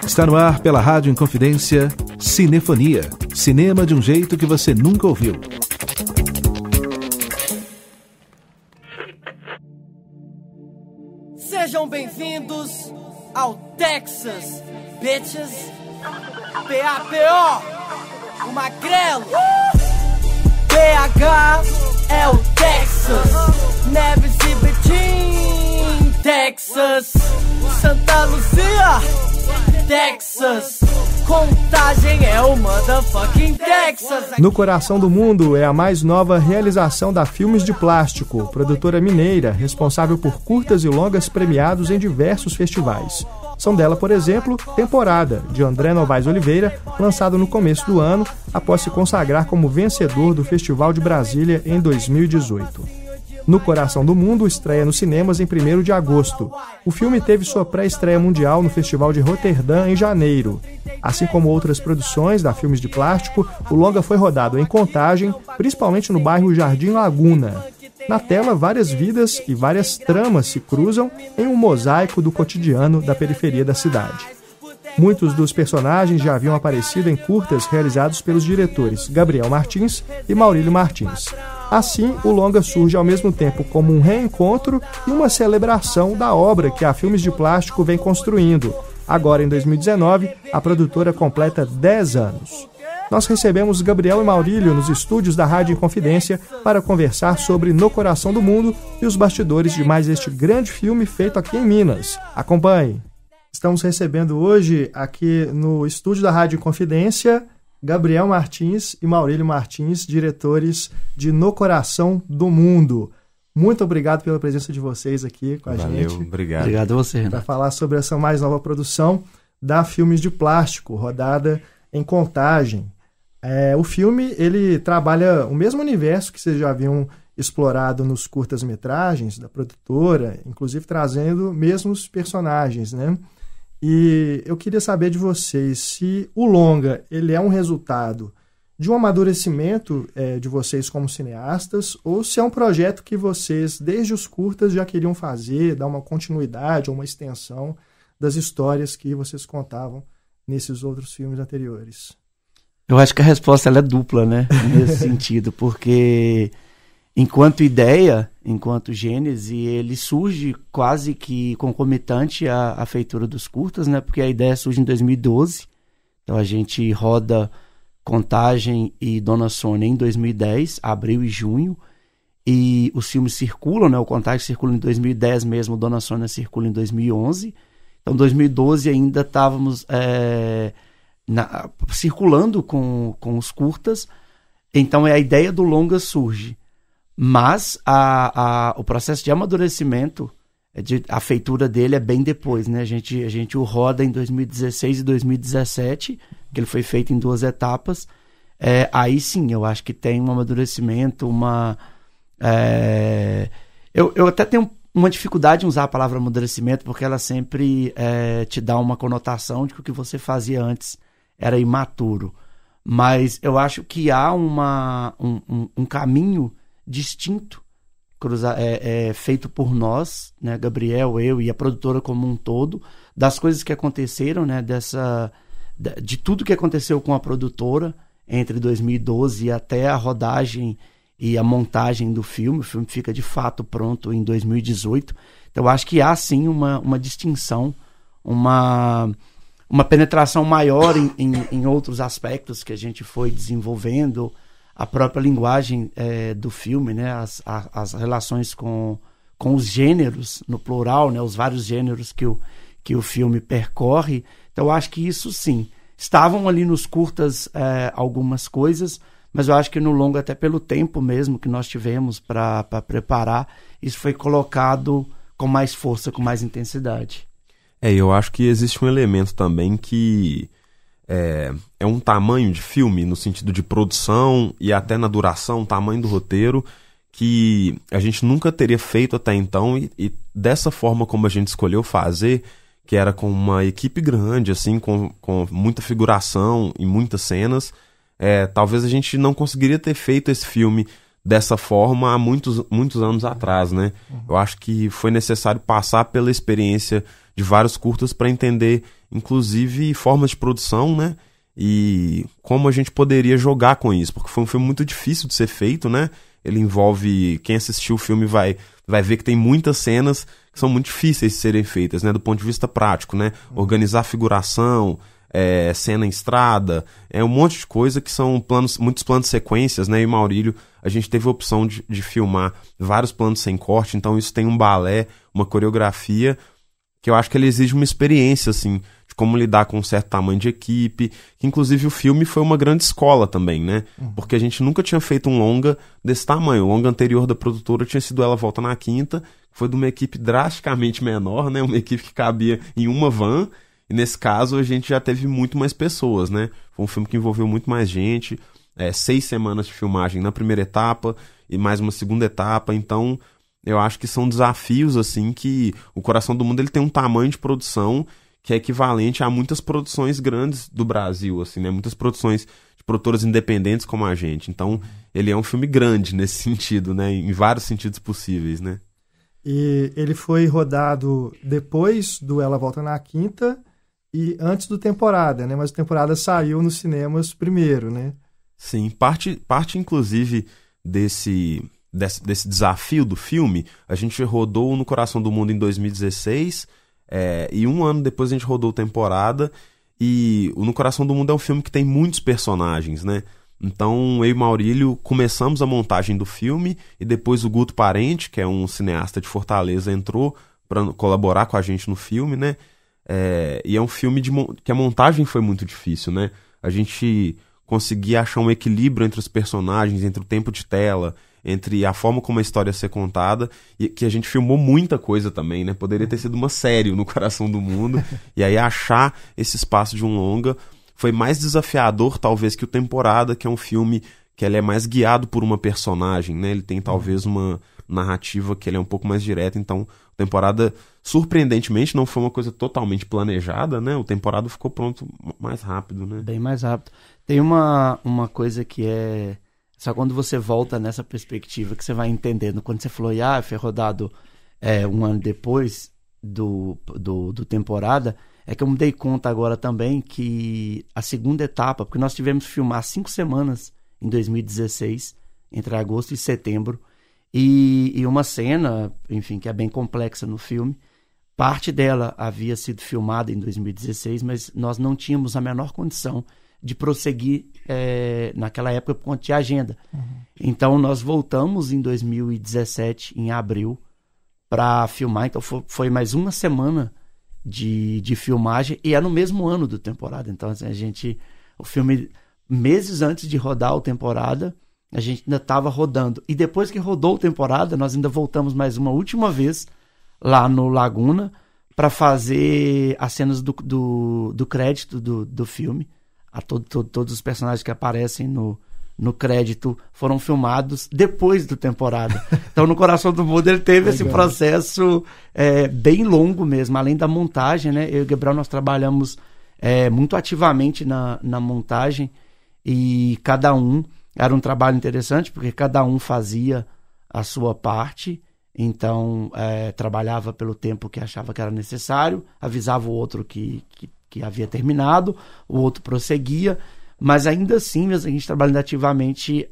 Está no ar pela Rádio Inconfidência, Cinefonia. Cinema de um jeito que você nunca ouviu. Sejam bem-vindos ao Texas, bitches. PAPO, o Magrelo. PH é o Texas. Neves e Betim, Texas. Santa Luzia, Texas. Contagem é o motherfucking Texas. No Coração do Mundo é a mais nova realização da Filmes de Plástico, produtora mineira, responsável por curtas e longas premiados em diversos festivais. São dela, por exemplo, Temporada, de André Novaes Oliveira, lançado no começo do ano, após se consagrar como vencedor do Festival de Brasília em 2018. No Coração do Mundo estreia nos cinemas em 1º de agosto. O filme teve sua pré-estreia mundial no Festival de Roterdã em janeiro. Assim como outras produções da Filmes de Plástico, o longa foi rodado em Contagem, principalmente no bairro Jardim Laguna. Na tela, várias vidas e várias tramas se cruzam em um mosaico do cotidiano da periferia da cidade. Muitos dos personagens já haviam aparecido em curtas realizados pelos diretores Gabriel Martins e Maurílio Martins. Assim, o longa surge ao mesmo tempo como um reencontro e uma celebração da obra que a Filmes de Plástico vem construindo. Agora, em 2019, a produtora completa 10 anos. Nós recebemos Gabriel e Maurílio nos estúdios da Rádio Inconfidência para conversar sobre No Coração do Mundo e os bastidores de mais este grande filme feito aqui em Minas. Acompanhe! Estamos recebendo hoje, aqui no estúdio da Rádio Inconfidência, Gabriel Martins e Maurílio Martins, diretores de No Coração do Mundo. Muito obrigado pela presença de vocês aqui com a gente. Valeu, obrigado. Obrigado a você, Renato. Para falar sobre essa mais nova produção da Filmes de Plástico, rodada em Contagem. O filme, ele trabalha o mesmo universo que vocês já haviam explorado nos curtas-metragens da produtora, inclusive trazendo mesmos personagens, né? E eu queria saber de vocês se o longa ele é um resultado de um amadurecimento de vocês como cineastas, ou se é um projeto que vocês, desde os curtas, já queriam fazer, dar uma continuidade ou uma extensão das histórias que vocês contavam nesses outros filmes anteriores. Eu acho que a resposta ela é dupla, né? Nesse sentido, porque enquanto ideia, enquanto gênese, ele surge quase que concomitante à feitura dos curtas, né? Porque a ideia surge em 2012, então a gente roda Contagem e Dona Sônia em 2010, abril e junho, e os filmes circulam, né? O Contagem circula em 2010 mesmo, Dona Sônia circula em 2011, então em 2012 ainda estávamos circulando com os curtas, então a ideia do longa surge. Mas o processo de amadurecimento, a feitura dele é bem depois, né? A gente o roda em 2016 e 2017, que ele foi feito em 2 etapas. Aí sim, eu acho que tem um amadurecimento, eu até tenho uma dificuldade em usar a palavra amadurecimento, porque ela sempre te dá uma conotação de que o que você fazia antes era imaturo. Mas eu acho que há um caminho distinto feito por nós, né, Gabriel, eu e a produtora como um todo, das coisas que aconteceram, né, de tudo que aconteceu com a produtora entre 2012 até a rodagem e a montagem do filme. O filme fica de fato pronto em 2018. Então eu acho que há sim uma distinção, uma penetração maior em outros aspectos que a gente foi desenvolvendo, a própria linguagem do filme, né? As relações com os gêneros, no plural, né? Os vários gêneros que o filme percorre. Então eu acho que isso sim, estavam ali nos curtas algumas coisas, mas eu acho que no longa, até pelo tempo mesmo que nós tivemos para preparar, isso foi colocado com mais força, com mais intensidade. Eu acho que existe um elemento também que é um tamanho de filme, no sentido de produção e até na duração, um tamanho do roteiro, que a gente nunca teria feito até então, e dessa forma como a gente escolheu fazer, que era com uma equipe grande, assim, com muita figuração e muitas cenas, talvez a gente não conseguiria ter feito esse filme dessa forma há muitos anos atrás, né? Eu acho que foi necessário passar pela experiência de vários curtas para entender, inclusive, formas de produção, né? E como a gente poderia jogar com isso, porque foi um filme muito difícil de ser feito, né? Ele envolve, quem assistiu o filme vai ver que tem muitas cenas que são muito difíceis de serem feitas, né? Do ponto de vista prático, né? Organizar figuração, cena em estrada, um monte de coisa que são muitos planos de sequências, né? E Maurílio, a gente teve a opção de filmar vários planos sem corte, então isso tem um balé, uma coreografia, que eu acho que ele exige uma experiência, assim, de como lidar com um certo tamanho de equipe, que inclusive o filme foi uma grande escola também, né? Porque a gente nunca tinha feito um longa desse tamanho. O longa anterior da produtora tinha sido Ela Volta na Quinta, que foi de uma equipe drasticamente menor, né? Uma equipe que cabia em uma van, e nesse caso a gente já teve muito mais pessoas, né? Foi um filme que envolveu muito mais gente, 6 semanas de filmagem na primeira etapa e mais uma segunda etapa, então eu acho que são desafios, assim, que o Coração do Mundo ele tem um tamanho de produção que é equivalente a muitas produções grandes do Brasil, assim, né? Muitas produções de produtoras independentes como a gente. Então, ele é um filme grande nesse sentido, né? Em vários sentidos possíveis, né? E ele foi rodado depois do Ela Volta na Quinta e antes do Temporada, né? Mas o Temporada saiu nos cinemas primeiro, né? Sim, parte inclusive desse desafio do filme, a gente rodou no Coração do Mundo em 2016, e um ano depois a gente rodou Temporada, e o No Coração do Mundo é um filme que tem muitos personagens, né? Então eu e Maurílio começamos a montagem do filme, e depois o Guto Parente, que é um cineasta de Fortaleza, entrou para colaborar com a gente no filme, né? E é um filme que a montagem foi muito difícil, né? A gente conseguia achar um equilíbrio entre os personagens, entre o tempo de tela, entre a forma como a história ia ser contada, e que a gente filmou muita coisa também, né? Poderia ter sido uma série no Coração do Mundo, e aí achar esse espaço de um longa foi mais desafiador, talvez, que o Temporada, que é um filme que ele é mais guiado por uma personagem, né? Ele tem talvez uma narrativa que ele é um pouco mais direta, então a Temporada, surpreendentemente, não foi uma coisa totalmente planejada, né? O Temporada ficou pronto mais rápido, né? Bem mais rápido. Tem uma coisa que é... Só quando você volta nessa perspectiva que você vai entendendo. Quando você falou, foi rodado um ano depois do Temporada, é que eu me dei conta agora também que a segunda etapa, porque nós tivemos que filmar 5 semanas em 2016, entre agosto e setembro, e uma cena, enfim, que é bem complexa no filme. Parte dela havia sido filmada em 2016, mas nós não tínhamos a menor condição de prosseguir naquela época por conta de agenda. Então nós voltamos em 2017, em abril, para filmar. Então foi mais uma semana de filmagem, e é no mesmo ano do Temporada. Então assim, o filme, meses antes de rodar o Temporada, a gente ainda estava rodando. E depois que rodou o Temporada, nós ainda voltamos mais uma última vez lá no Laguna para fazer as cenas do crédito do filme. Todos os personagens que aparecem no crédito foram filmados depois do Temporada. Então, no Coração do Mundo, ele teve esse processo bem longo mesmo, além da montagem, né? Eu e o Gabriel, nós trabalhamos muito ativamente na montagem, e cada um era um trabalho interessante, porque cada um fazia a sua parte. Então, trabalhava pelo tempo que achava que era necessário, avisava o outro que havia terminado, o outro prosseguia, mas ainda assim, mesmo a gente trabalhando ativamente,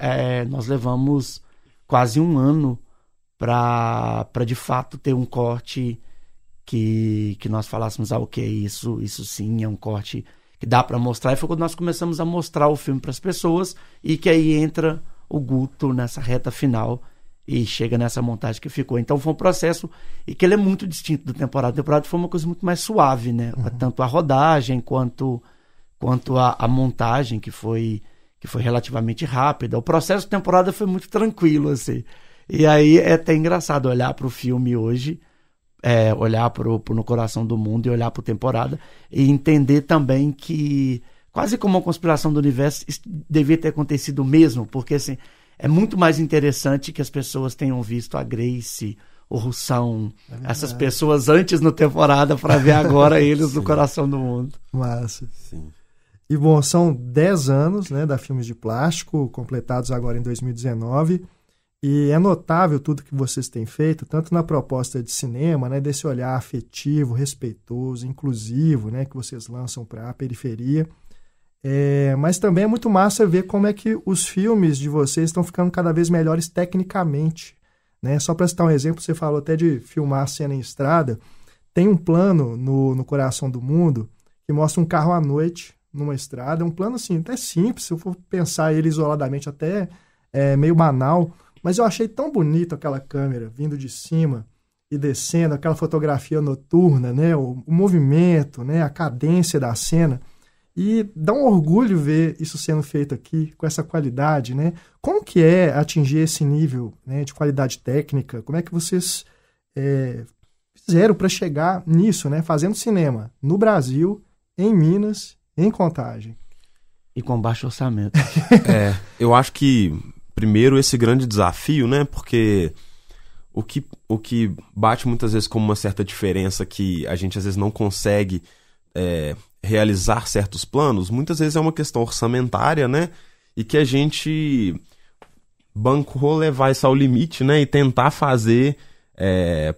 nós levamos quase um ano para de fato ter um corte que nós falássemos, ok, isso sim é um corte que dá para mostrar. E foi quando nós começamos a mostrar o filme para as pessoas, e que aí entra o Guto nessa reta final e chega nessa montagem que ficou. Então foi um processo, e que ele é muito distinto do Temporada. O Temporada foi uma coisa muito mais suave, né? Tanto a rodagem quanto a montagem, que foi relativamente rápida. O processo da Temporada foi muito tranquilo, assim. E aí é até engraçado olhar para o filme hoje, olhar pro No Coração do Mundo e olhar para o Temporada, e entender também que, quase como uma conspiração do universo, isso devia ter acontecido mesmo, porque assim, é muito mais interessante que as pessoas tenham visto a Grace, o Russão, essas pessoas antes no Temporada, para ver agora eles no Coração do Mundo. Massa. Sim. E bom, são 10 anos, né, da Filmes de Plástico, completados agora em 2019. E é notável tudo que vocês têm feito, tanto na proposta de cinema, né, desse olhar afetivo, respeitoso, inclusivo, né, que vocês lançam para a periferia. Mas também é muito massa ver como é que os filmes de vocês estão ficando cada vez melhores tecnicamente, né? Só para citar um exemplo, você falou até de filmar a cena em estrada. Tem um plano no Coração do Mundo que mostra um carro à noite numa estrada. É um plano assim, até simples, se eu for pensar ele isoladamente, até meio banal. Mas eu achei tão bonito aquela câmera vindo de cima e descendo, aquela fotografia noturna, né? O movimento, né? A cadência da cena. E dá um orgulho ver isso sendo feito aqui, com essa qualidade, né? Como que é atingir esse nível, né, de qualidade técnica? Como é que vocês fizeram para chegar nisso, né? Fazendo cinema no Brasil, em Minas, em Contagem. E com baixo orçamento. Eu acho que, primeiro, esse grande desafio, né? Porque o que bate muitas vezes como uma certa diferença que a gente às vezes não consegue realizar certos planos, muitas vezes é uma questão orçamentária, né? E que a gente bancou levar isso ao limite, né? E tentar fazer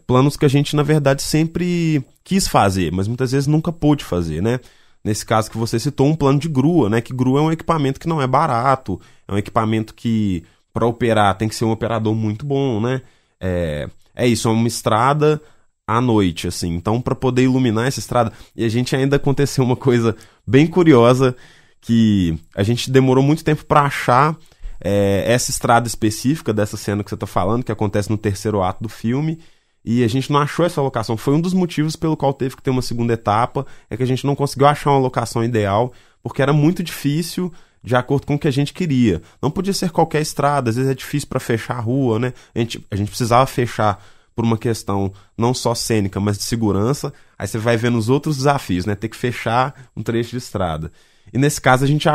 planos que a gente, na verdade, sempre quis fazer, mas muitas vezes nunca pôde fazer, né? Nesse caso que você citou, um plano de grua, né? Que grua é um equipamento que não é barato, é um equipamento que, para operar, tem que ser um operador muito bom, né? É isso, é uma estrada à noite, assim. Então, para poder iluminar essa estrada... E a gente ainda aconteceu uma coisa bem curiosa, que a gente demorou muito tempo para achar essa estrada específica dessa cena que você está falando, que acontece no terceiro ato do filme, e a gente não achou essa locação. Foi um dos motivos pelo qual teve que ter uma segunda etapa, é que a gente não conseguiu achar uma locação ideal, porque era muito difícil de acordo com o que a gente queria. Não podia ser qualquer estrada, às vezes é difícil para fechar a rua, né? A gente precisava fechar por uma questão não só cênica, mas de segurança. Aí você vai vendo os outros desafios, né? Ter que fechar um trecho de estrada. E nesse caso a gente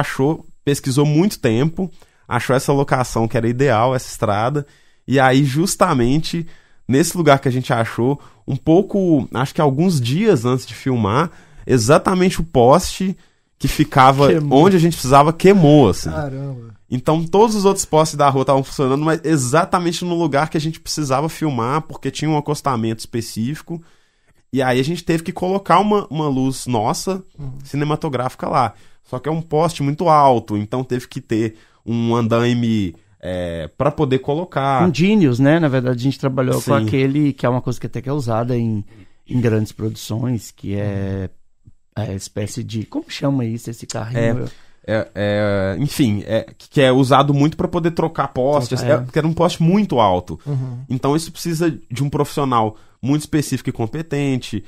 pesquisou muito tempo, achou essa locação que era ideal, essa estrada, e aí justamente nesse lugar que a gente achou, um pouco, acho que alguns dias antes de filmar, exatamente o poste que ficava onde a gente precisava queimou, assim. Caramba! Então todos os outros postes da rua estavam funcionando, mas exatamente no lugar que a gente precisava filmar, porque tinha um acostamento específico, e aí a gente teve que colocar uma luz nossa, cinematográfica lá. Só que é um poste muito alto, então teve que ter um andaime para poder colocar. Um Genius, né? Na verdade, a gente trabalhou Sim. com aquele que é uma coisa que até que é usada em grandes produções, que é a espécie de... Como chama isso, esse carrinho? Enfim, que é usado muito para poder trocar postes, porque era um poste muito alto. Então isso precisa de um profissional muito específico e competente,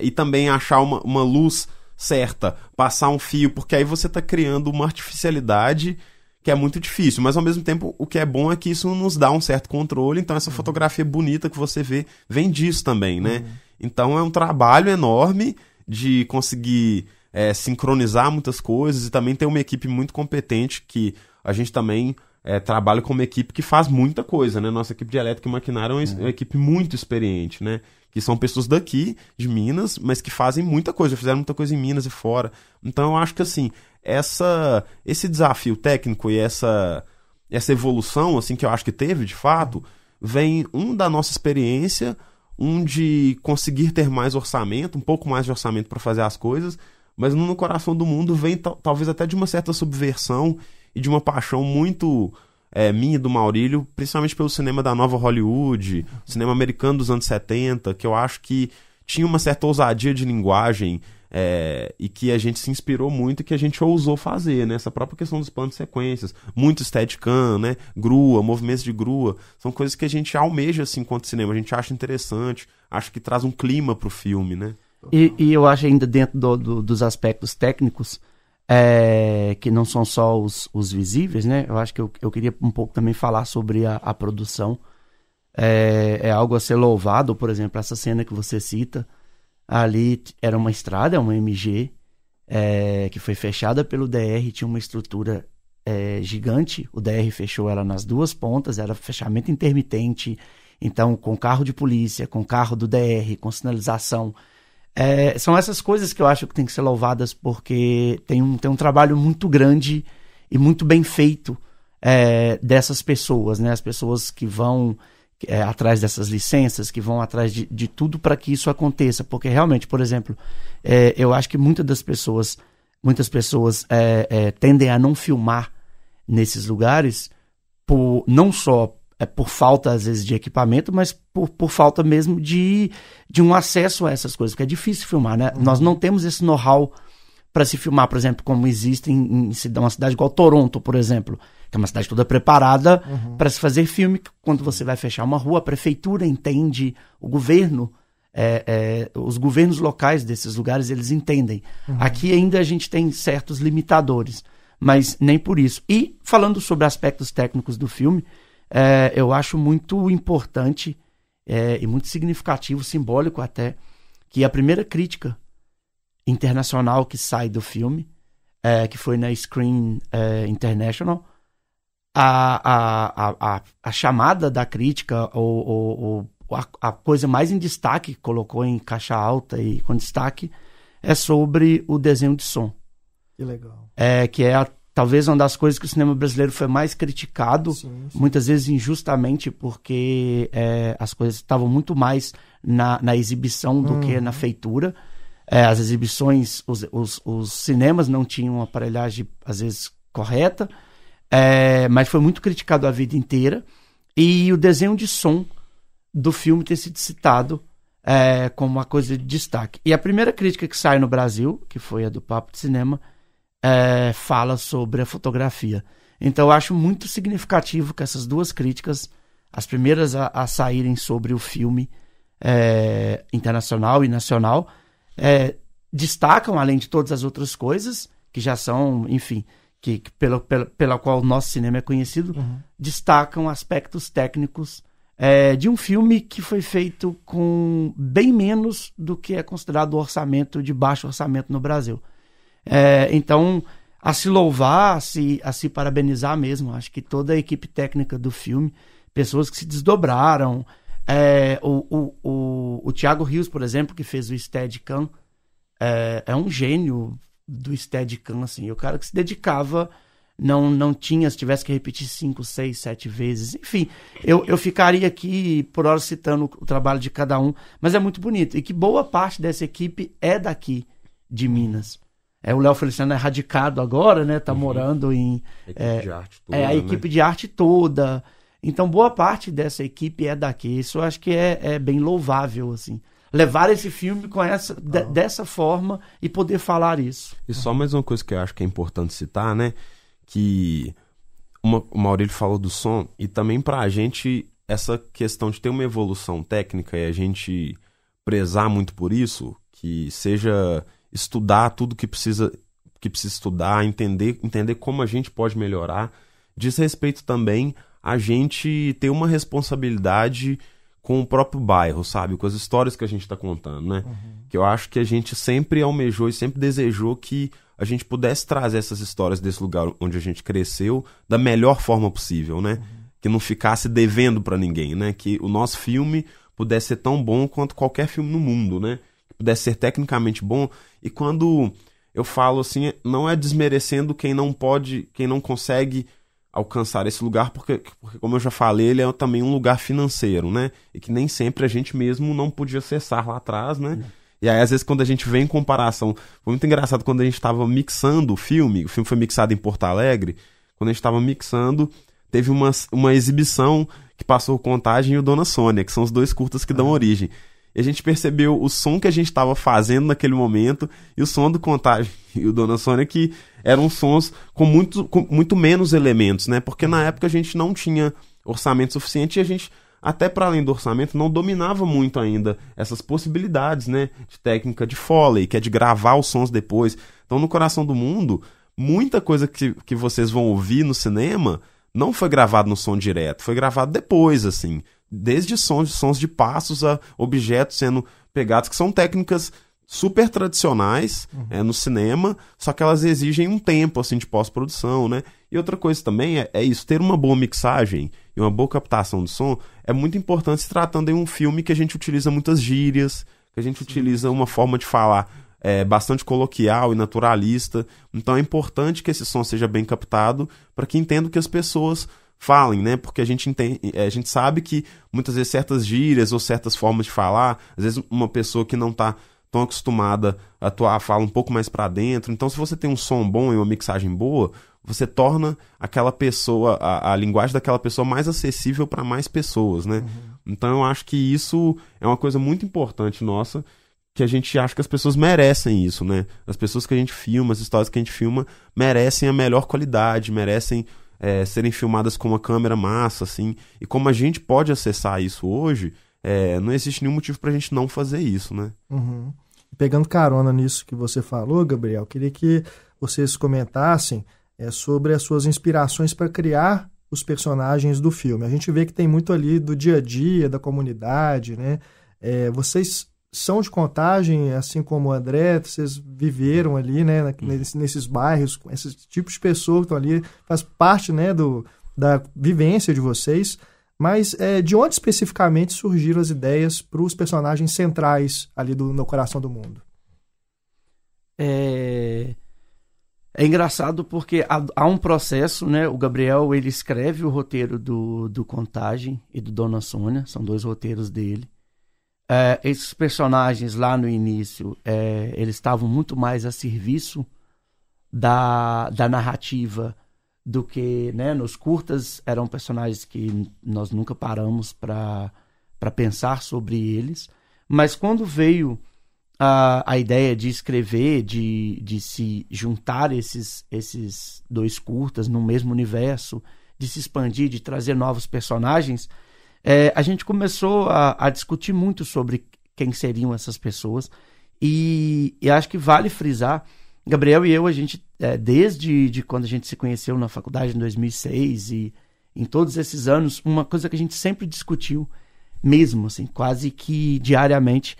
e também achar uma luz certa, passar um fio, porque aí você está criando uma artificialidade que é muito difícil, mas ao mesmo tempo o que é bom é que isso nos dá um certo controle, então essa fotografia bonita que você vê vem disso também, né? Então é um trabalho enorme de conseguir sincronizar muitas coisas e também ter uma equipe muito competente, que a gente também trabalha com uma equipe que faz muita coisa, né? Nossa equipe de elétrica e maquinária é uma equipe muito experiente, né? Que são pessoas daqui, de Minas, mas que fazem muita coisa, já fizeram muita coisa em Minas e fora. Então eu acho que assim, esse desafio técnico e essa evolução assim, que eu acho que teve de fato, vem da nossa experiência, de conseguir ter mais orçamento, um pouco mais de orçamento para fazer as coisas, mas no Coração do Mundo vem talvez até de uma certa subversão e de uma paixão muito minha e do Maurílio, principalmente pelo cinema da nova Hollywood, cinema americano dos anos 70, que eu acho que tinha uma certa ousadia de linguagem, e que a gente se inspirou muito e que a gente ousou fazer, né? Essa própria questão dos planos de sequências, muito steadicam, né? Grua, movimentos de grua, são coisas que a gente almeja assim enquanto cinema, a gente acha interessante, acha que traz um clima pro filme, né? E eu acho ainda dentro dos aspectos técnicos, que não são só os visíveis, né? Eu acho que eu queria um pouco também falar sobre a produção. É algo a ser louvado, por exemplo, essa cena que você cita, ali era uma estrada, uma MG, que foi fechada pelo DR, tinha uma estrutura gigante, o DR fechou ela nas duas pontas, era fechamento intermitente, então com carro de polícia, com carro do DR, com sinalização. São essas coisas que eu acho que tem que ser louvadas, porque tem um trabalho muito grande e muito bem feito dessas pessoas, né? As pessoas que vão atrás dessas licenças, que vão atrás de tudo para que isso aconteça. Porque realmente, por exemplo, eu acho que muitas pessoas tendem a não filmar nesses lugares não só por falta, às vezes, de equipamento, mas por falta mesmo de um acesso a essas coisas, porque é difícil filmar, né? Nós não temos esse know-how para se filmar, por exemplo, como existe em uma cidade igual Toronto, por exemplo, que é uma cidade toda preparada para se fazer filme. Quando você vai fechar uma rua, a prefeitura entende, o governo, os governos locais desses lugares, eles entendem. Aqui ainda a gente tem certos limitadores, mas nem por isso. E falando sobre aspectos técnicos do filme, eu acho muito importante e muito significativo, simbólico até, que a primeira crítica internacional que sai do filme, que foi na Screen International, a chamada da crítica, a coisa mais em destaque, colocou em caixa alta e com destaque, é sobre o desenho de som. Que legal. Que é talvez uma das coisas que o cinema brasileiro foi mais criticado, muitas vezes injustamente, porque as coisas estavam muito mais na exibição do que na feitura. As exibições, os cinemas não tinham uma aparelhagem, às vezes, correta, mas foi muito criticado a vida inteira. E o desenho de som do filme ter sido citado como uma coisa de destaque. E a primeira crítica que sai no Brasil, que foi a do Papo de Cinema, fala sobre a fotografia. Então eu acho muito significativo que essas duas críticas, as primeiras a saírem sobre o filme internacional e nacional, destacam, além de todas as outras coisas, que já são, enfim, pela qual o nosso cinema é conhecido, destacam aspectos técnicos de um filme que foi feito com bem menos do que é considerado orçamento de baixo orçamento no Brasil. Então, a se louvar, a se parabenizar mesmo. Acho que toda a equipe técnica do filme, pessoas que se desdobraram. O Thiago Rios, por exemplo, que fez o Steadicam, é um gênio do Steadicam, assim. O cara que se dedicava, não tinha, se tivesse que repetir 5, 6, 7 vezes. Enfim, eu ficaria aqui por hora citando o trabalho de cada um, mas é muito bonito. E que boa parte dessa equipe é daqui, de Minas. O Léo Feliciano é radicado agora, né? Tá morando em... Equipe de arte toda, a equipe de arte toda. Então, boa parte dessa equipe é daqui. Isso eu acho que é bem louvável, assim. Levar esse filme com dessa forma e poder falar isso. E só mais uma coisa que eu acho que é importante citar, né? Que o Maurílio falou do som, e também pra gente, essa questão de ter uma evolução técnica e a gente prezar muito por isso, que seja... estudar tudo que precisa estudar, entender como a gente pode melhorar, diz respeito também a gente ter uma responsabilidade com o próprio bairro, sabe? Com as histórias que a gente está contando, né? Que eu acho que a gente sempre almejou e sempre desejou que a gente pudesse trazer essas histórias desse lugar onde a gente cresceu da melhor forma possível, né? Que não ficasse devendo para ninguém, né? Que o nosso filme pudesse ser tão bom quanto qualquer filme no mundo, né? Pudesse ser tecnicamente bom. E quando eu falo assim, não é desmerecendo quem não consegue alcançar esse lugar, porque como eu já falei, ele é também um lugar financeiro, né? E que nem sempre a gente mesmo não podia acessar lá atrás, né? E aí, às vezes, quando a gente vê em comparação... Foi muito engraçado quando a gente estava mixando o filme foi mixado em Porto Alegre, quando a gente estava mixando, teve uma exibição que passou Contagem e o Dona Sônia, que são os dois curtas que dão origem. E a gente percebeu o som que a gente estava fazendo naquele momento e o som do Contagem e o Dona Sônia, que eram sons com muito menos elementos, né? Porque na época a gente não tinha orçamento suficiente e a gente, até para além do orçamento, não dominava muito ainda essas possibilidades, né? De técnica de Foley, que é de gravar os sons depois. Então, no Coração do Mundo, muita coisa que vocês vão ouvir no cinema não foi gravado no som direto, foi gravado depois, assim. Desde sons de passos a objetos sendo pegados, que são técnicas super tradicionais no cinema, só que elas exigem um tempo assim, de pós-produção, né? E outra coisa também é isso, ter uma boa mixagem e uma boa captação de som é muito importante se tratando de um filme que a gente utiliza muitas gírias, que a gente utiliza uma forma de falar bastante coloquial e naturalista. Então é importante que esse som seja bem captado para que entenda o que as pessoas falem, né? Porque a gente sabe que muitas vezes certas gírias ou certas formas de falar, às vezes uma pessoa que não está tão acostumada a atuar fala um pouco mais para dentro. Então, se você tem um som bom e uma mixagem boa, você torna aquela pessoa, a linguagem daquela pessoa mais acessível para mais pessoas, né? Então eu acho que isso é uma coisa muito importante nossa, que a gente acha que as pessoas merecem isso, né? As pessoas que a gente filma, as histórias que a gente filma, merecem a melhor qualidade, merecem serem filmadas com uma câmera massa, assim. E como a gente pode acessar isso hoje, não existe nenhum motivo pra gente não fazer isso, né? Uhum. Pegando carona nisso que você falou, Gabriel, queria que vocês comentassem sobre as suas inspirações para criar os personagens do filme. A gente vê que tem muito ali do dia a dia, da comunidade, né? Vocês são de Contagem, assim como o André, vocês viveram ali, né, nesses bairros, com esses tipos de pessoas que estão ali, faz parte, né, da vivência de vocês, mas de onde especificamente surgiram as ideias para os personagens centrais ali no coração do mundo? É engraçado porque há um processo, né? O Gabriel, ele escreve o roteiro do Contagem e do Dona Sônia, são 2 roteiros dele. Esses personagens lá no início, eles estavam muito mais a serviço da narrativa do que, né? Nos curtas eram personagens que nós nunca paramos para pensar sobre eles, mas quando veio a ideia de escrever, de se juntar esses 2 curtas no mesmo universo, de se expandir, de trazer novos personagens, a gente começou a discutir muito sobre quem seriam essas pessoas, e acho que vale frisar, Gabriel e eu, a gente, desde quando a gente se conheceu na faculdade em 2006 e em todos esses anos, uma coisa que a gente sempre discutiu, mesmo assim, quase que diariamente,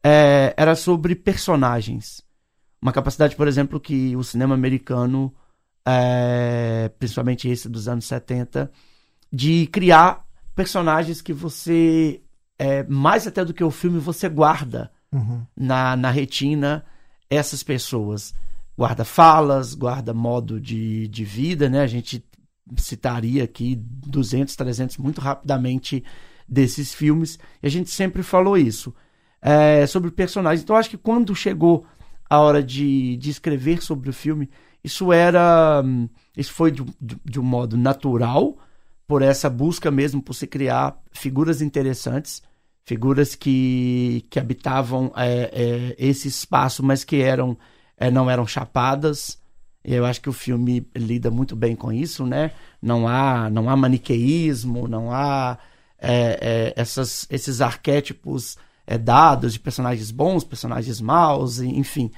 era sobre personagens. Uma capacidade, por exemplo, que o cinema americano, principalmente esse dos anos 70, de criar personagens que você, mais até do que o filme, você guarda na retina essas pessoas. Guarda falas, guarda modo de vida, né? A gente citaria aqui 200, 300 muito rapidamente desses filmes, e a gente sempre falou isso. Sobre personagens. Então, acho que quando chegou a hora de escrever sobre o filme, isso foi de um modo natural, por essa busca mesmo por se criar figuras interessantes, figuras que habitavam esse espaço, mas que não eram chapadas. Eu acho que o filme lida muito bem com isso, né? Não há maniqueísmo, não há esses arquétipos dados de personagens bons, personagens maus, enfim.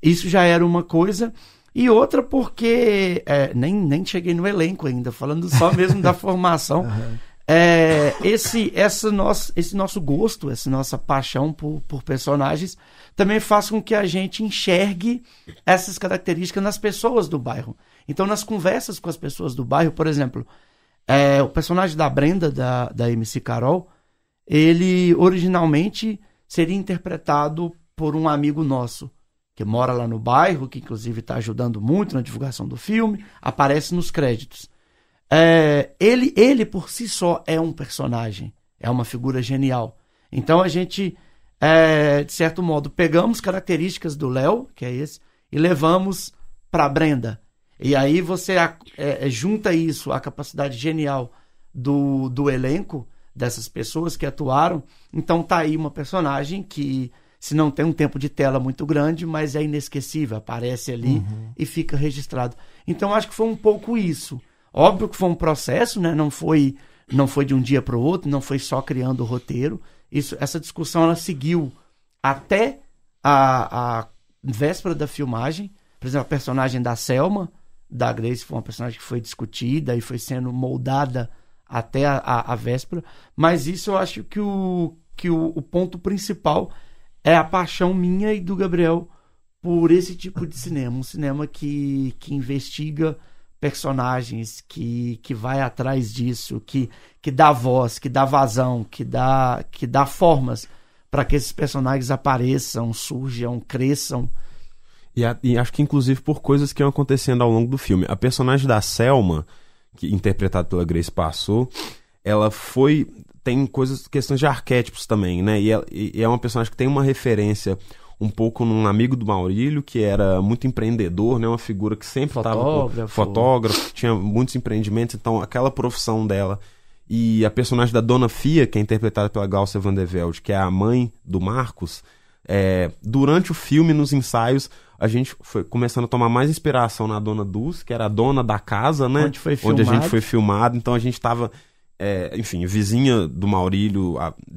Isso já era uma coisa. E outra porque nem cheguei no elenco ainda, falando só mesmo da formação. Esse nosso gosto, essa nossa paixão por personagens também faz com que a gente enxergue essas características nas pessoas do bairro. Então, nas conversas com as pessoas do bairro, por exemplo, o personagem da Brenda, da MC Carol, ele originalmente seria interpretado por um amigo nosso, que mora lá no bairro, que inclusive está ajudando muito na divulgação do filme, aparece nos créditos. Ele por si só é um personagem, é uma figura genial. Então a gente, de certo modo, pegamos características do Léo, que é esse, e levamos para a Brenda. E aí você junta isso à capacidade genial do elenco, dessas pessoas que atuaram. Então tá aí uma personagem que, se não tem um tempo de tela muito grande, mas é inesquecível, aparece ali e fica registrado. Então acho que foi um pouco isso. Óbvio que foi um processo, né? Não foi de um dia para o outro, não foi só criando o roteiro. Essa discussão ela seguiu até a véspera da filmagem. Por exemplo, a personagem da Selma, da Grace, foi uma personagem que foi discutida e foi sendo moldada até a véspera, mas isso eu acho que o ponto principal é a paixão minha e do Gabriel por esse tipo de cinema, um cinema que investiga personagens, que vai atrás disso, que dá voz, que dá vazão, que dá formas para que esses personagens apareçam, surjam, cresçam. E acho que inclusive por coisas que iam acontecendo ao longo do filme. A personagem da Selma, que interpretada pela Grace Passou, ela tem questões de arquétipos também, né? E é uma personagem que tem uma referência um pouco num amigo do Maurílio, que era muito empreendedor, né? Uma figura que sempre estava fotógrafo, tinha muitos empreendimentos, então aquela profissão dela. E a personagem da Dona Fia, que é interpretada pela Glaucia Van der Velde, que é a mãe do Marcos, durante o filme, nos ensaios, a gente foi começando a tomar mais inspiração na Dona Dulce, que era a dona da casa, né? Onde a gente foi filmado. Então a gente estava, enfim, vizinha do Maurílio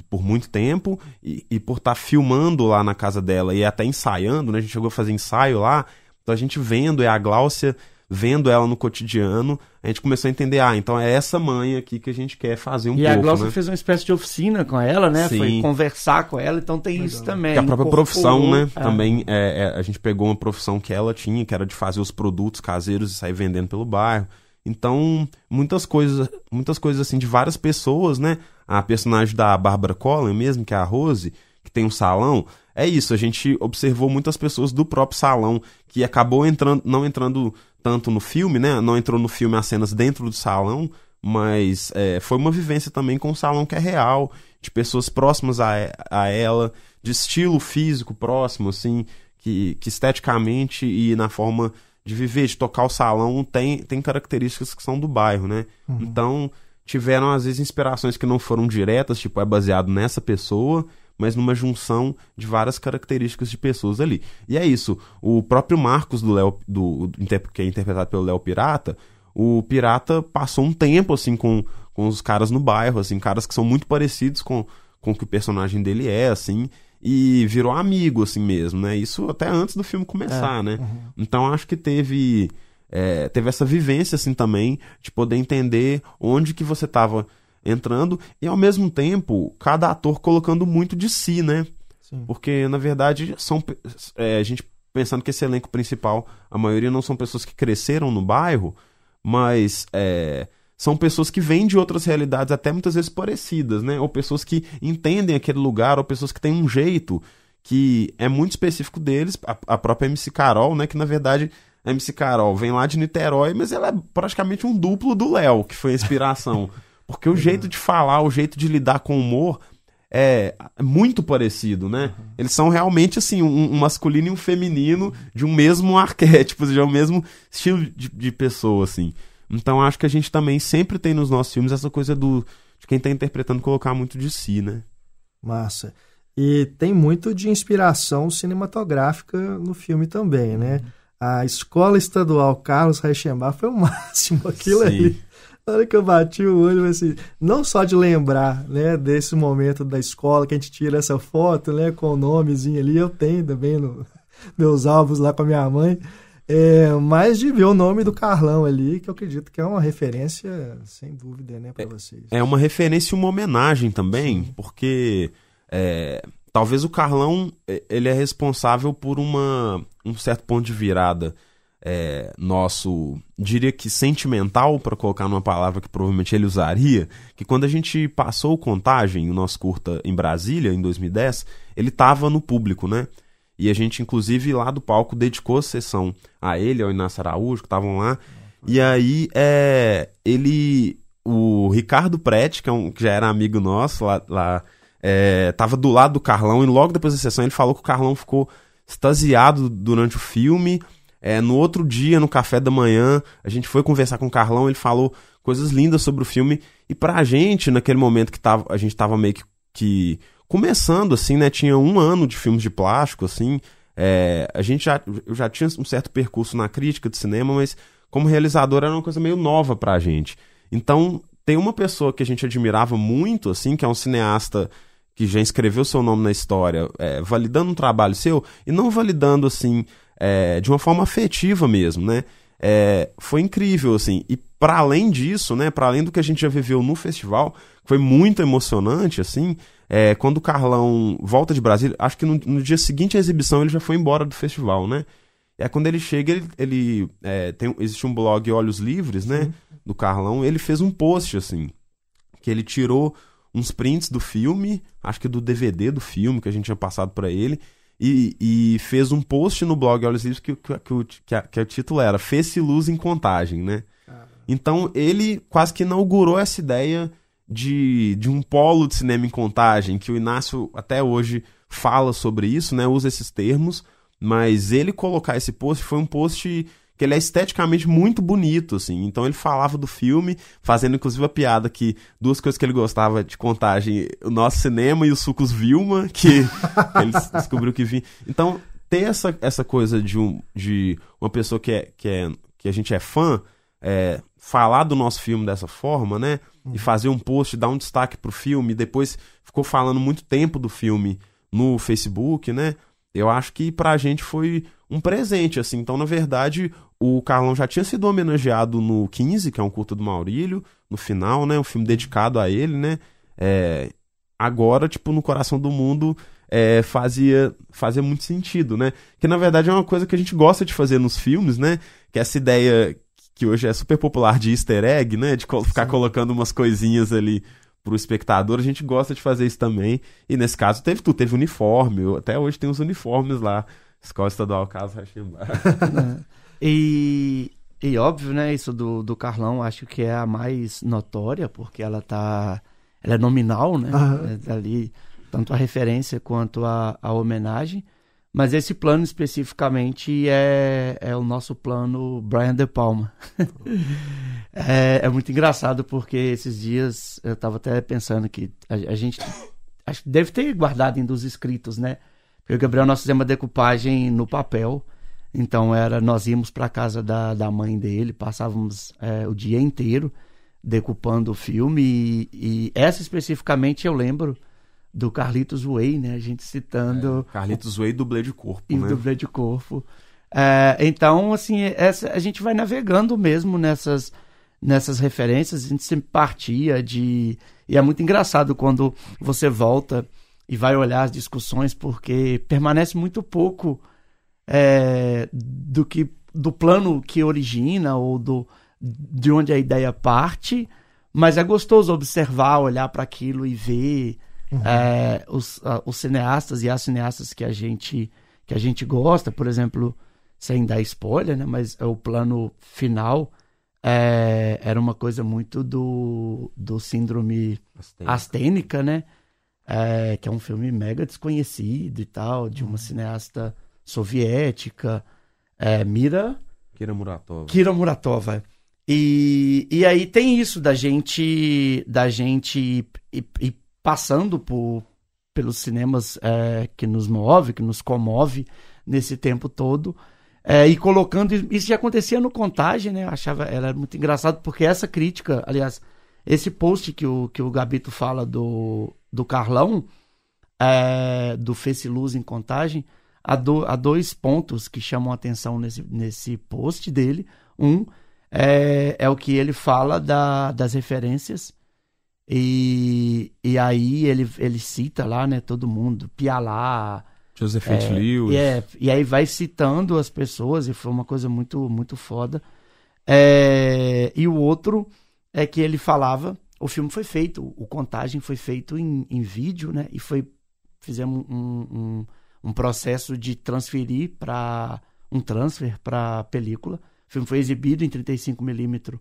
por muito tempo, e por estar filmando lá na casa dela e até ensaiando, né? A gente chegou a fazer ensaio lá, então a gente vendo, a Gláucia vendo ela no cotidiano, a gente começou a entender, então é essa mãe aqui que a gente quer fazer pouco, E a Gláucia, né? fez uma espécie de oficina com ela, né? Sim. Foi conversar com ela, então tem isso também. Que a própria profissão, né? Também a gente pegou uma profissão que ela tinha, que era de fazer os produtos caseiros e sair vendendo pelo bairro. Então, muitas coisas assim, de várias pessoas, né? A personagem da Bárbara Collin mesmo, que é a Rose, que tem um salão, é isso, a gente observou muitas pessoas do próprio salão, que acabou não entrando tanto no filme, né? Não entrou no filme as cenas dentro do salão, mas foi uma vivência também com o salão que é real, de pessoas próximas a ela, de estilo físico próximo, assim, que esteticamente e na forma de viver, de tocar o salão, tem características que são do bairro, né? Uhum. Então, tiveram às vezes inspirações que não foram diretas, tipo, é baseado nessa pessoa, mas numa junção de várias características de pessoas ali. E é isso, o próprio Marcos, que é interpretado pelo Léo Pirata, o Pirata passou um tempo, assim, com os caras no bairro, assim, caras que são muito parecidos com o que o personagem dele é, assim, e virou amigo, assim mesmo, né? Isso até antes do filme começar, né? Uhum. Então, acho que teve essa vivência, assim, também, de poder entender onde que você estava entrando, e ao mesmo tempo cada ator colocando muito de si, né? Sim. Porque na verdade a gente pensando que esse elenco principal, a maioria não são pessoas que cresceram no bairro, mas são pessoas que vêm de outras realidades até muitas vezes parecidas, né? Ou pessoas que entendem aquele lugar, ou pessoas que têm um jeito que é muito específico deles, a própria MC Carol, né? Que na verdade a MC Carol vem lá de Niterói, mas ela é praticamente um duplo do Léo, que foi a inspiração. Porque o jeito de falar, o jeito de lidar com o humor é muito parecido, né? Uhum. Eles são realmente, assim, um masculino e um feminino de um mesmo arquétipo, de um mesmo estilo de pessoa, assim. Então, acho que a gente também sempre tem nos nossos filmes essa coisa de quem tá interpretando colocar muito de si, né? Massa. E tem muito de inspiração cinematográfica no filme também, né? A Escola Estadual Carlos Reichenbach foi o máximo, aquilo ali. Na hora que eu bati o olho, assim, não só de lembrar, né, desse momento da escola, que a gente tira essa foto, né, com o nomezinho ali, eu tenho também nos meus álbuns lá com a minha mãe, mas de ver o nome do Carlão ali, que eu acredito que é uma referência, sem dúvida, né, para vocês. É uma referência e uma homenagem também, sim, porque talvez o Carlão, ele é responsável por um certo ponto de virada nosso, diria que sentimental, para colocar numa palavra que provavelmente ele usaria, que quando a gente passou o Contagem, o nosso curta em Brasília, em 2010, ele estava no público, né? E a gente, inclusive, lá do palco, dedicou a sessão a ele, ao Inácio Araújo, que estavam lá. E aí, o Ricardo Prete, que já era amigo nosso, lá tava do lado do Carlão, e logo depois da sessão ele falou que o Carlão ficou extasiado durante o filme. No outro dia, no café da manhã, a gente foi conversar com o Carlão, ele falou coisas lindas sobre o filme, e pra gente, naquele momento que a gente tava meio que começando, assim, né, tinha 1 ano de filmes de plástico, assim, eu já tinha um certo percurso na crítica de cinema, mas como realizador era uma coisa meio nova pra gente. Então, tem uma pessoa que a gente admirava muito, assim, que é um cineasta que já escreveu seu nome na história, validando um trabalho seu, e não validando, assim, de uma forma afetiva mesmo, né? Foi incrível, assim. E para além disso, né? Para além do que a gente já viveu no festival, foi muito emocionante, assim. Quando o Carlão volta de Brasília, acho que no dia seguinte à exibição ele já foi embora do festival, né? Quando ele chega, existe um blog Olhos Livres, né? Do Carlão, ele fez um post, assim, que ele tirou uns prints do filme, acho que do DVD do filme que a gente tinha passado para ele, e fez um post no blog Olhos Livres que o título era Fez-se Luz em Contagem, né? Então ele quase que inaugurou essa ideia de um polo de cinema em Contagem, que o Inácio até hoje fala sobre isso, né? Usa esses termos, mas ele colocar esse post foi um post que ele é esteticamente muito bonito, assim. Então ele falava do filme, fazendo inclusive a piada que duas coisas que ele gostava de Contagem, o nosso cinema e os sucos Vilma, que ele descobriu que vinha. Então ter essa coisa de uma pessoa que a gente é fã, falar do nosso filme dessa forma, né? E fazer um post, dar um destaque pro filme, e depois ficou falando muito tempo do filme no Facebook, né? Eu acho que pra gente foi um presente, assim. Então, na verdade, o Carlão já tinha sido homenageado no 15, que é um curta do Maurílio, no final, né? Um filme dedicado a ele, né? Agora, tipo, no Coração do Mundo, fazia muito sentido, né? Que, na verdade, é uma coisa que a gente gosta de fazer nos filmes, né? Que é essa ideia que hoje é super popular de easter egg, né? De ficar colocando umas coisinhas ali pro espectador, a gente gosta de fazer isso também. E nesse caso teve tudo, teve uniforme, até hoje tem os uniformes lá, Escola Estadual Carlos Rachimbar. E óbvio, né, isso do Carlão, acho que é a mais notória, porque ela é nominal, né, ali, tanto a referência quanto a homenagem, mas esse plano especificamente é o nosso plano Brian De Palma. É muito engraçado porque esses dias eu estava até pensando que a gente acho que deve ter guardado em dos escritos, né? Porque o Gabriel nós fizemos uma decupagem no papel, então nós íamos para a casa da mãe dele, passávamos o dia inteiro decupando o filme e essa especificamente eu lembro do Carlitos Way, né? A gente citando... Carlitos Way, dublê de corpo, e né? Dublê de corpo. Então, assim, a gente vai navegando mesmo nessas referências, a gente sempre partia de... E é muito engraçado quando você volta e vai olhar as discussões, porque permanece muito pouco do plano que origina ou de onde a ideia parte, mas é gostoso observar, olhar para aquilo e ver... os cineastas e as cineastas que a gente gosta, por exemplo, sem dar spoiler, né, mas o plano final era uma coisa muito do Síndrome Astênica, né, que é um filme mega desconhecido e tal, de uma cineasta soviética, Kira Muratova. E aí tem isso da gente ir passando pelos cinemas que nos move, que nos comove nesse tempo todo, e colocando... Isso já acontecia no Contagem, né? Eu achava ela era muito engraçado, porque essa crítica, aliás, esse post que o Gabito fala do Carlão, do Fez-se Luz em Contagem, há dois pontos que chamam a atenção nesse post dele. Um é o que ele fala das referências. E aí ele cita lá, né, todo mundo, Pialá, Joseph Lewis. E aí vai citando as pessoas, e foi uma coisa muito, muito foda. E o outro é que ele falava, o filme foi feito, o Contagem foi feito em vídeo, né, e fizemos um processo de transfer para película. O filme foi exibido em 35mm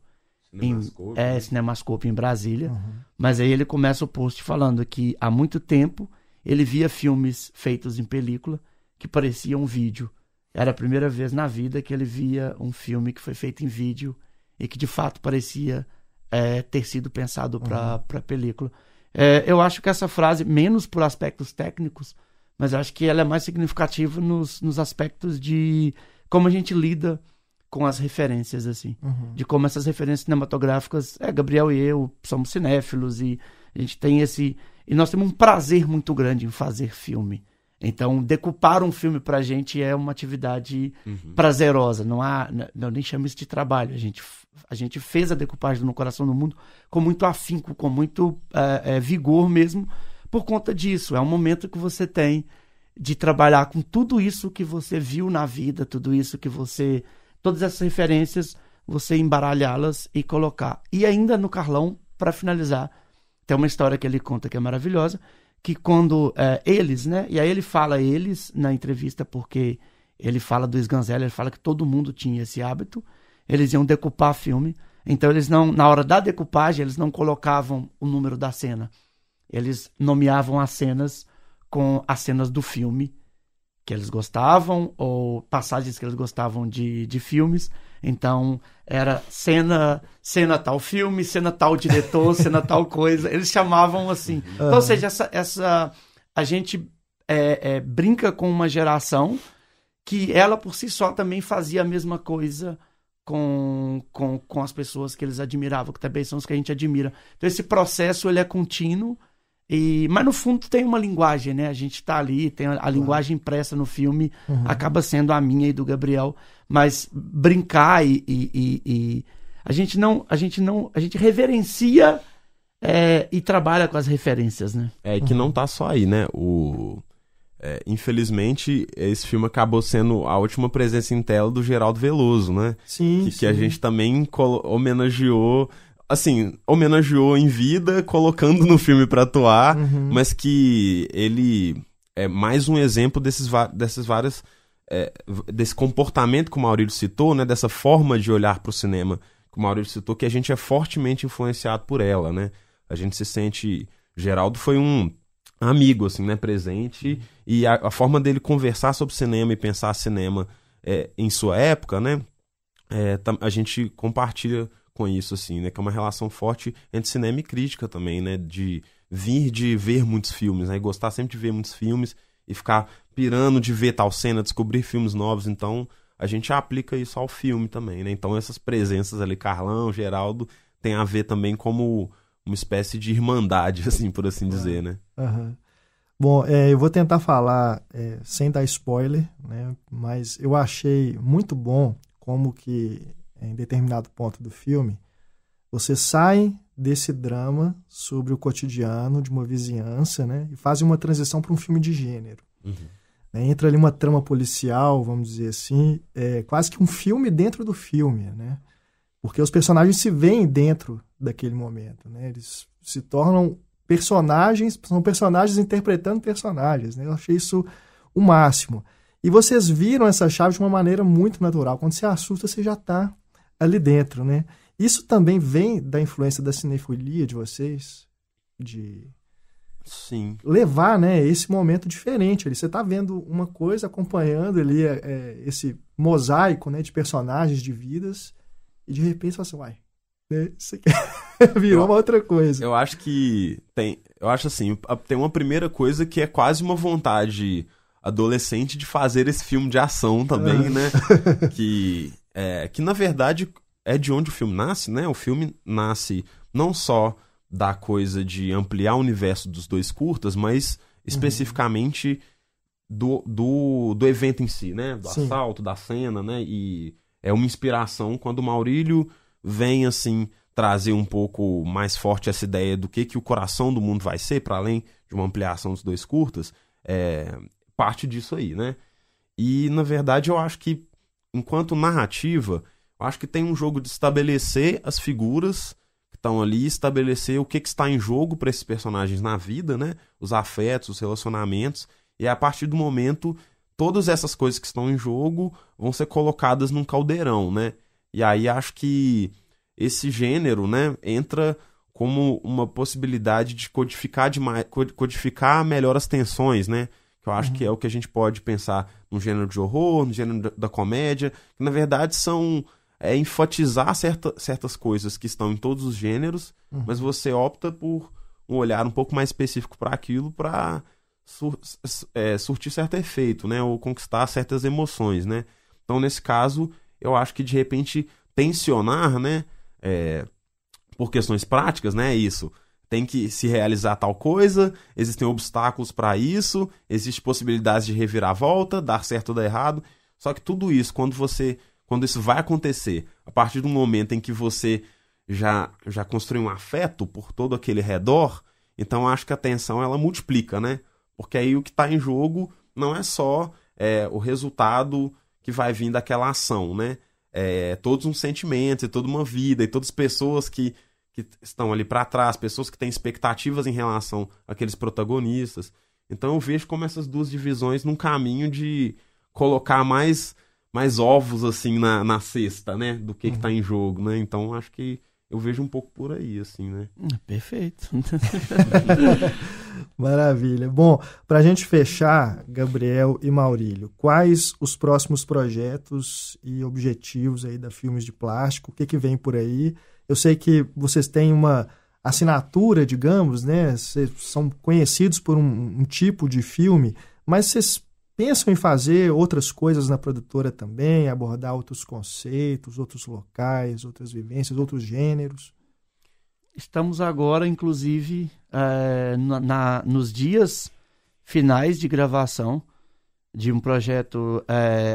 Cinemascope em Brasília. Mas aí ele começa o post falando que há muito tempo ele via filmes feitos em película que pareciam um vídeo. Era a primeira vez na vida que ele via um filme que foi feito em vídeo e que de fato parecia ter sido pensado para película. Eu acho que essa frase, menos por aspectos técnicos, mas acho que ela é mais significativa nos aspectos de como a gente lida com as referências, assim. De como essas referências cinematográficas... Gabriel e eu somos cinéfilos e a gente tem e nós temos um prazer muito grande em fazer filme. Então, decupar um filme pra gente é uma atividade prazerosa. Eu nem chamo isso de trabalho. A gente fez a decupagem do No Coração do Mundo com muito afinco, com muito vigor mesmo, por conta disso. É um momento que você tem de trabalhar com tudo isso que você viu na vida, tudo isso que você... Todas essas referências, você embaralhá-las e colocar. E ainda no Carlão, para finalizar, tem uma história que ele conta que é maravilhosa, que quando eles, né? E aí ele fala eles na entrevista porque ele fala do Sganzella, ele fala que todo mundo tinha esse hábito, eles iam decupar filme, então eles não, na hora da decupagem, eles não colocavam o número da cena, eles nomeavam as cenas com as cenas do filme que eles gostavam, ou passagens que eles gostavam de filmes. Então, era cena tal filme, cena tal diretor, cena tal coisa. Eles chamavam assim. Então, ou seja, a gente brinca com uma geração que ela, por si só, também fazia a mesma coisa com as pessoas que eles admiravam, que também são os que a gente admira. Então, esse processo ele é contínuo. Mas no fundo tem uma linguagem, né? A gente tá ali, tem a linguagem impressa no filme, acaba sendo a minha e do Gabriel, mas brincar e a gente reverencia e trabalha com as referências, né? E que não tá só aí, né? Infelizmente, esse filme acabou sendo a última presença em tela do Geraldo Veloso, né? Sim. Que a gente também homenageou. Assim, homenageou em vida, colocando no filme pra atuar, mas que ele é mais um exemplo dessas várias... desse comportamento que o Maurílio citou, né? Dessa forma de olhar pro cinema que o Maurílio citou, que a gente é fortemente influenciado por ela, né? A gente se sente... Geraldo foi um amigo, assim, né? Presente, e a forma dele conversar sobre cinema e pensar cinema em sua época, né? A gente compartilha com isso, assim, né? Que é uma relação forte entre cinema e crítica também, né? De ver muitos filmes, né? E gostar sempre de ver muitos filmes e ficar pirando de ver tal cena, descobrir filmes novos. Então, a gente aplica isso ao filme também, né? Então, essas presenças ali, Carlão, Geraldo, tem a ver também como uma espécie de irmandade, assim, por assim dizer, né? Bom, eu vou tentar falar sem dar spoiler, né? Mas eu achei muito bom como que em determinado ponto do filme, você sai desse drama sobre o cotidiano de uma vizinhança, né, e faz uma transição para um filme de gênero. Entra ali uma trama policial, vamos dizer assim, quase que um filme dentro do filme, né, porque os personagens se veem dentro daquele momento, né, eles se tornam personagens, são personagens interpretando personagens, né, eu achei isso o máximo. E vocês viram essa chave de uma maneira muito natural. Quando você assusta, você já está ali dentro, né? Isso também vem da influência da cinefilia de vocês? De Sim. Levar, né, esse momento diferente. Ali. Você está vendo uma coisa, acompanhando ali esse mosaico, né, de personagens, de vidas, e de repente você fala assim, né, isso aqui virou uma outra coisa. Eu acho que eu acho assim, tem uma primeira coisa que é quase uma vontade adolescente de fazer esse filme de ação também, né? Que na verdade é de onde o filme nasce, né? O filme nasce não só da coisa de ampliar o universo dos dois curtas, mas especificamente do evento em si, né? Do assalto, da cena, né? E é uma inspiração quando o Maurílio vem, assim, trazer um pouco mais forte essa ideia do que o coração do mundo vai ser, para além de uma ampliação dos dois curtas, parte disso aí, né? E, na verdade, eu acho que, enquanto narrativa, eu acho que tem um jogo de estabelecer as figuras que estão ali, estabelecer o que está em jogo para esses personagens na vida, né? Os afetos, os relacionamentos, e a partir do momento, todas essas coisas que estão em jogo vão ser colocadas num caldeirão, né? E aí acho que esse gênero, né, entra como uma possibilidade de codificar melhor as tensões, né? Que eu acho que é o que a gente pode pensar no gênero de horror, no gênero da comédia, que na verdade são enfatizar certas coisas que estão em todos os gêneros, mas você opta por um olhar um pouco mais específico para aquilo, para surtir certo efeito, né? Ou conquistar certas emoções, né? Então, nesse caso, eu acho que de repente tensionar, né? Por questões práticas, né? Isso. Tem que se realizar tal coisa, existem obstáculos para isso, existem possibilidades de reviravolta, dar certo ou dar errado. Só que tudo isso, quando isso vai acontecer, a partir do momento em que você já construiu um afeto por todo aquele redor, então acho que a tensão ela multiplica, né? Porque aí o que está em jogo não é só o resultado que vai vir daquela ação, né? Todos uns sentimentos, e toda uma vida, e todas as pessoas que que estão ali para trás, pessoas que têm expectativas em relação àqueles protagonistas. Então eu vejo como essas duas divisões num caminho de colocar mais ovos assim na cesta, né, do que tá em jogo, né? Então acho que eu vejo um pouco por aí, assim, né? Perfeito. Maravilha. Bom, para a gente fechar, Gabriel e Maurílio, quais os próximos projetos e objetivos aí da Filmes de Plástico? O que vem por aí? Eu sei que vocês têm uma assinatura, digamos, né? Vocês são conhecidos por um tipo de filme, mas vocês pensam em fazer outras coisas na produtora também, abordar outros conceitos, outros locais, outras vivências, outros gêneros? Estamos agora, inclusive, nos dias finais de gravação de um projeto,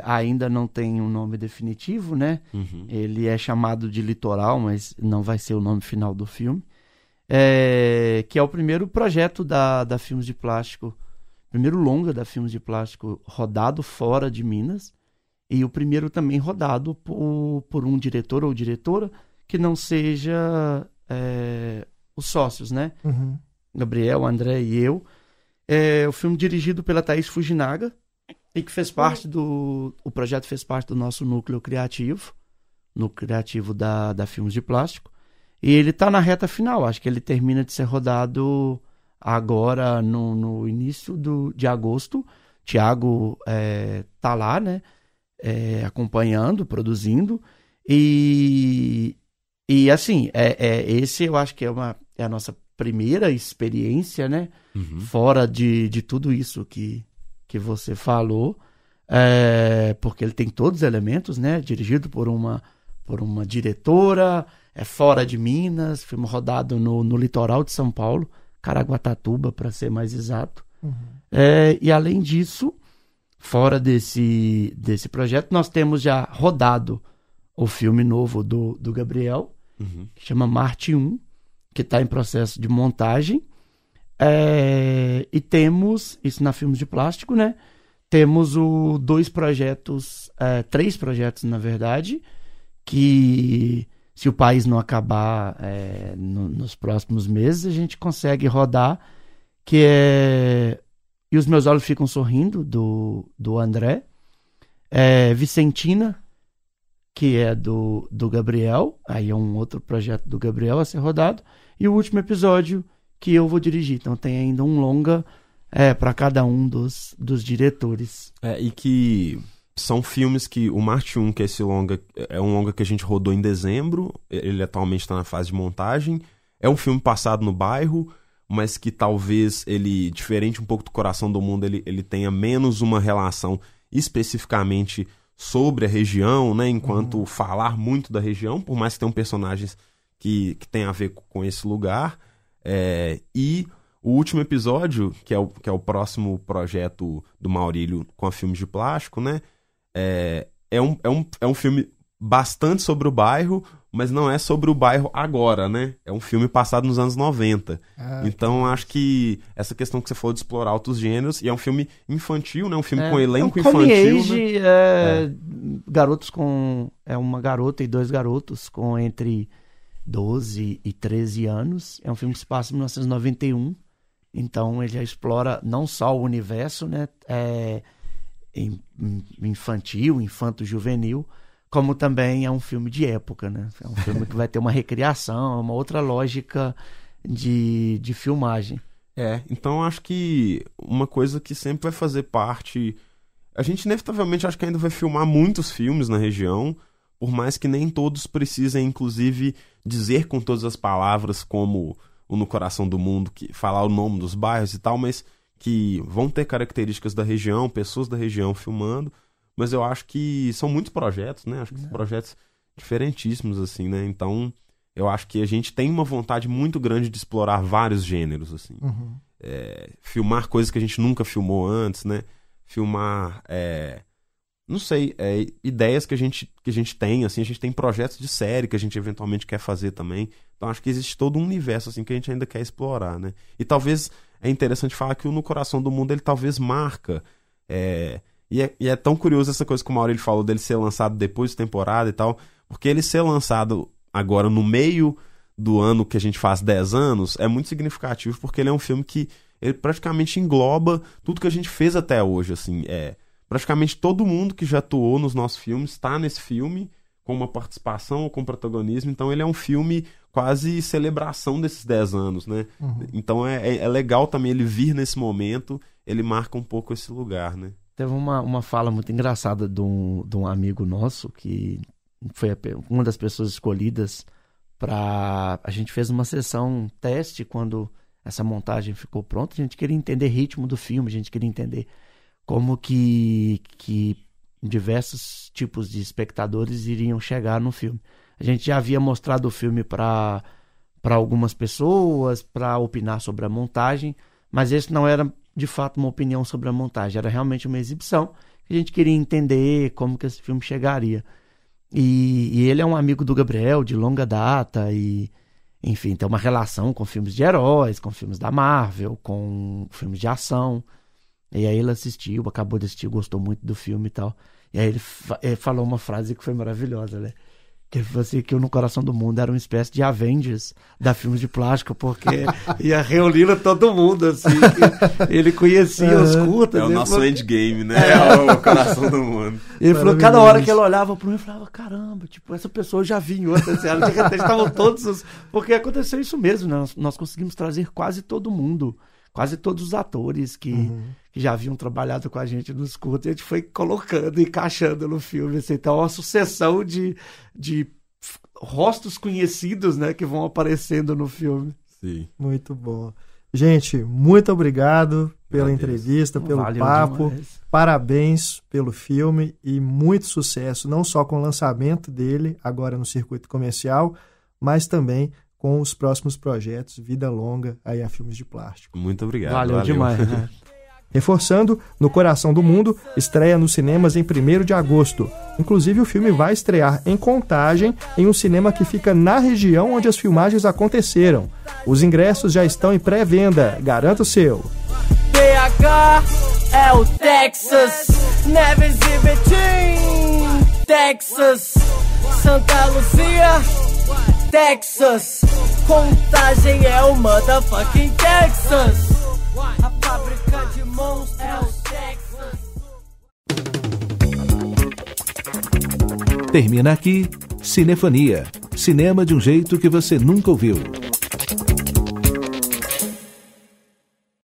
ainda não tem um nome definitivo, né? Uhum. Ele é chamado de Litoral, mas não vai ser o nome final do filme. Que é o primeiro projeto da Filmes de Plástico, primeiro longa da Filmes de Plástico rodado fora de Minas, e o primeiro também rodado por um diretor ou diretora que não seja os sócios, né? Uhum. Gabriel, André e eu. O filme dirigido pela Thaís Fujinaga, e que fez parte o projeto fez parte do nosso núcleo criativo da Filmes de Plástico, e ele está na reta final. Acho que ele termina de ser rodado agora no início de agosto. Tiago tá lá, né? Acompanhando, produzindo. E assim, esse eu acho que é a nossa primeira experiência, né? Uhum. Fora de tudo isso que você falou. Porque ele tem todos os elementos, né? Dirigido por uma diretora, fora de Minas, filme rodado no litoral de São Paulo, Caraguatatuba, para ser mais exato. Uhum. E além disso, fora desse projeto, nós temos já rodado o filme novo do Gabriel, Uhum. que chama Marte 1, que está em processo de montagem. E temos, isso na Filmes de Plástico, né? Temos três projetos, na verdade, que, se o país não acabar nos próximos meses, a gente consegue rodar, que é E os Meus Olhos Ficam Sorrindo, do André, Vicentina, que é do Gabriel, aí é um outro projeto do Gabriel a ser rodado, e o último episódio que eu vou dirigir. Então tem ainda um longa para cada um dos diretores. E que são filmes que o Marte 1, que é esse longa, é um longa que a gente rodou em dezembro, ele atualmente está na fase de montagem. É um filme passado no bairro, mas que talvez ele, diferente um pouco do Coração do Mundo, ele tenha menos uma relação especificamente sobre a região, né? Enquanto falar muito da região, por mais que tenham personagens que tem a ver com esse lugar. E o último episódio, que é o próximo projeto do Maurílio com a Filmes de Plástico, né? É um filme bastante sobre o bairro, mas não é sobre o bairro agora, né? É um filme passado nos anos 90. Então, acho que essa questão que você falou de explorar outros gêneros, e é um filme infantil, né? Um filme com elenco infantil, age, né? Garotos com... uma garota e dois garotos com entre 12 e 13 anos. É um filme que se passa em 1991. Então, ele já explora não só o universo, né? Infantil, infanto-juvenil, como também é um filme de época, né? É um filme que vai ter uma recriação, uma outra lógica de filmagem. Então acho que uma coisa que sempre vai fazer parte... A gente inevitavelmente acho que ainda vai filmar muitos filmes na região, por mais que nem todos precisem, inclusive, dizer com todas as palavras como o No Coração do Mundo, que falar o nome dos bairros e tal, mas que vão ter características da região, pessoas da região filmando. Mas eu acho que são muitos projetos, né? Acho que são projetos diferentíssimos, assim, né? Então, eu acho que a gente tem uma vontade muito grande de explorar vários gêneros, assim. Uhum. Filmar coisas que a gente nunca filmou antes, né? Filmar, não sei, ideias que a gente tem, assim. A gente tem projetos de série que a gente eventualmente quer fazer também. Então, acho que existe todo um universo, assim, que a gente ainda quer explorar, né? E talvez é interessante falar que o No Coração do Mundo, ele talvez marca... E é tão curioso essa coisa que o Maurílio falou dele ser lançado depois de temporada e tal, porque ele ser lançado agora no meio do ano que a gente faz 10 anos, é muito significativo, porque ele é um filme que ele praticamente engloba tudo que a gente fez até hoje, assim, praticamente todo mundo que já atuou nos nossos filmes está nesse filme, com uma participação ou com protagonismo, então ele é um filme quase celebração desses 10 anos, né? Então é legal também ele vir nesse momento, ele marca um pouco esse lugar, né? Teve uma fala muito engraçada de um amigo nosso, que foi uma das pessoas escolhidas para... A gente fez uma sessão teste quando essa montagem ficou pronta, a gente queria entender o ritmo do filme, a gente queria entender como que diversos tipos de espectadores iriam chegar no filme. A gente já havia mostrado o filme para algumas pessoas, para opinar sobre a montagem, mas esse não era de fato uma opinião sobre a montagem, era realmente uma exibição. A gente queria entender como que esse filme chegaria. E ele é um amigo do Gabriel de longa data e, enfim, tem uma relação com filmes de heróis, com filmes da Marvel, com filmes de ação. E aí ele assistiu, acabou de assistir, gostou muito do filme e tal. E aí ele falou uma frase que foi maravilhosa, né? Que ele falou assim, que No Coração do Mundo era uma espécie de Avengers da filmes de plástico, porque ia reunindo todo mundo, assim. Ele conhecia os curtas. É o nosso endgame, né? É o Coração do Mundo. Ele falou, cada hora que ele olhava para mim, ele falava, caramba, tipo, essa pessoa eu já vi em outra. Assim, de repente estavam todos os... Porque aconteceu isso mesmo, né? Nós conseguimos trazer quase todo mundo. Quase todos os atores que já haviam trabalhado com a gente nos curtas, a gente foi colocando e encaixando no filme. Assim, então, é uma sucessão de rostos conhecidos, né, que vão aparecendo no filme. Sim. Muito bom. Gente, muito obrigado pela entrevista, pelo papo. Demais. Parabéns pelo filme e muito sucesso, não só com o lançamento dele, agora no circuito comercial, mas também com os próximos projetos, vida longa aí a Filmes de Plástico. Muito obrigado. Valeu demais, né? Reforçando, No Coração do Mundo estreia nos cinemas em 1º de agosto. Inclusive, o filme vai estrear em Contagem, em um cinema que fica na região onde as filmagens aconteceram. Os ingressos já estão em pré-venda. Garanta o seu. BH é o Texas, Neves e Betim, Texas, Santa Luzia, Texas, Contagem é o motherfucking Texas. A fábrica de monstros é o Texas. Termina aqui Cinefonia. Cinema de um jeito que você nunca ouviu.